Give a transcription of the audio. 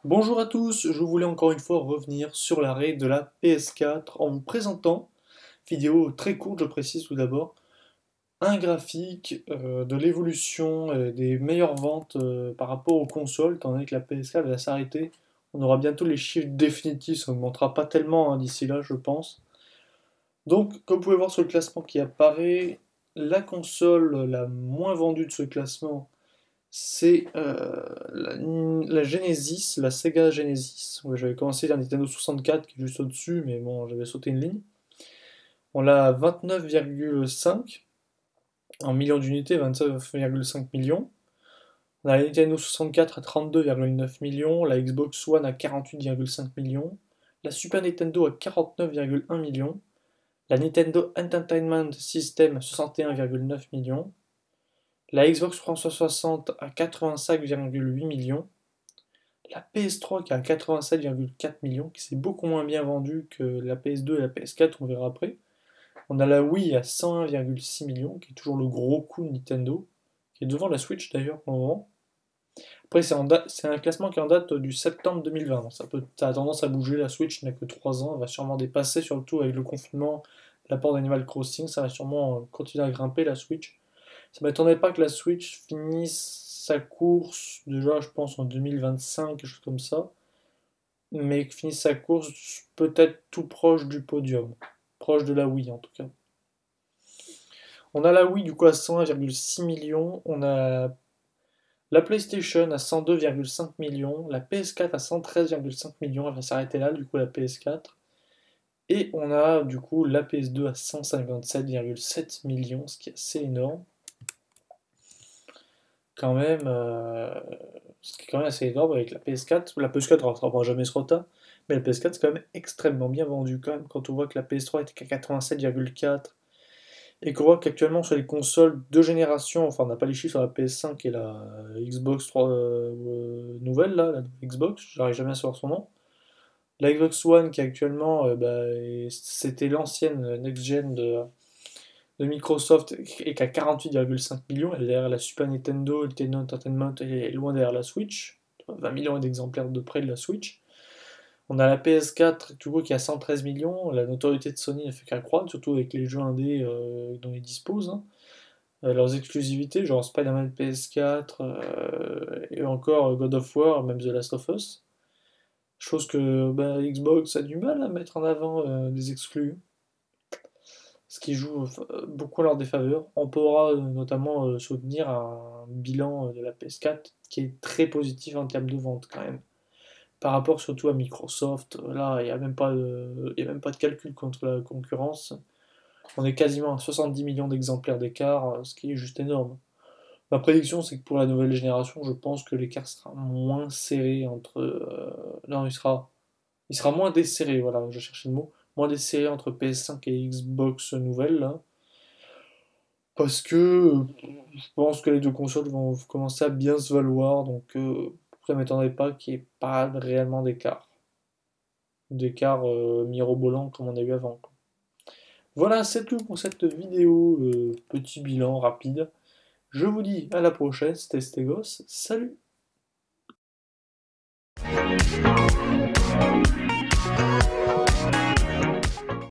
Bonjour à tous, je voulais encore une fois revenir sur l'arrêt de la PS4 en vous présentant, vidéo très courte je précise tout d'abord, un graphique de l'évolution des meilleures ventes par rapport aux consoles, étant donné que la PS4 va s'arrêter. On aura bientôt les chiffres définitifs, ça n'augmentera pas tellement d'ici là je pense. Donc comme vous pouvez voir sur le classement qui apparaît, la console la moins vendue de ce classement c'est la Genesis, la Sega Genesis. Ouais, j'avais commencé la Nintendo 64 qui est juste au-dessus, mais bon, j'avais sauté une ligne. On l'a à 29,5 en millions d'unités, 29,5 millions. On a la Nintendo 64 à 32,9 millions, la Xbox One à 48,5 millions, la Super Nintendo à 49,1 millions, la Nintendo Entertainment System 61,9 millions, la Xbox 360 à 85,8 millions, la PS3 qui a 87,4 millions, qui s'est beaucoup moins bien vendue que la PS2 et la PS4, on verra après. On a la Wii à 101,6 millions, qui est toujours le gros coup de Nintendo, qui est devant la Switch d'ailleurs pour le moment. Après, c'est un classement qui est en date du septembre 2020. Donc ça a tendance à bouger, la Switch n'a que 3 ans, elle va sûrement dépasser, surtout avec le confinement, l'apport d'Animal Crossing, ça va sûrement continuer à grimper la Switch. Ça m'étonnerait pas que la Switch finisse sa course, déjà je pense en 2025, quelque chose comme ça, mais finisse sa course peut-être tout proche du podium, proche de la Wii en tout cas. On a la Wii du coup à 101,6 millions, on a la PlayStation à 102,5 millions, la PS4 à 113,5 millions, elle va s'arrêter là du coup la PS4, et on a du coup la PS2 à 157,7 millions, ce qui est assez énorme. Quand même, ce qui est quand même assez énorme avec la PS4. La PS4 ne rattrapera jamais ce retard, mais la PS4 c'est quand même extrêmement bien vendu quand même. Quand on voit que la PS3 était qu'à 87,4 et qu'on voit qu'actuellement sur les consoles de génération, enfin on n'a pas les chiffres sur la PS5 et la Xbox 3 nouvelle là, la Xbox, j'arrive jamais à savoir son nom. La Xbox One qui actuellement, c'était l'ancienne next-gen de Microsoft est qu'à 48,5 millions, et derrière la Super Nintendo, le Nintendo Entertainment est loin derrière la Switch, 20 millions d'exemplaires de près de la Switch. On a la PS4 du coup, qui a 113 millions, la notoriété de Sony ne fait qu'accroître, surtout avec les jeux indés dont ils disposent. Hein. Leurs exclusivités, genre Spider-Man PS4 et encore God of War, même The Last of Us. Chose que Xbox a du mal à mettre en avant des exclus, ce qui joue beaucoup à leur défaveur. On pourra notamment soutenir un bilan de la PS4 qui est très positif en termes de vente quand même. Par rapport surtout à Microsoft, là il n'y a même pas de calcul contre la concurrence. On est quasiment à 70 millions d'exemplaires d'écart, ce qui est juste énorme. Ma prédiction c'est que pour la nouvelle génération, je pense que l'écart sera moins serré entre... non, il sera moins desserré, voilà, je cherchais le mot. Moins desserré entre PS5 et Xbox nouvelle, là. Parce que je pense que les deux consoles vont commencer à bien se valoir, donc ça ne m'étonnerait pas qu'il n'y ait pas réellement d'écart mirobolant comme on a eu avant. Quoi. Voilà, c'est tout pour cette vidéo, petit bilan rapide. Je vous dis à la prochaine, c'était Stegos, salut!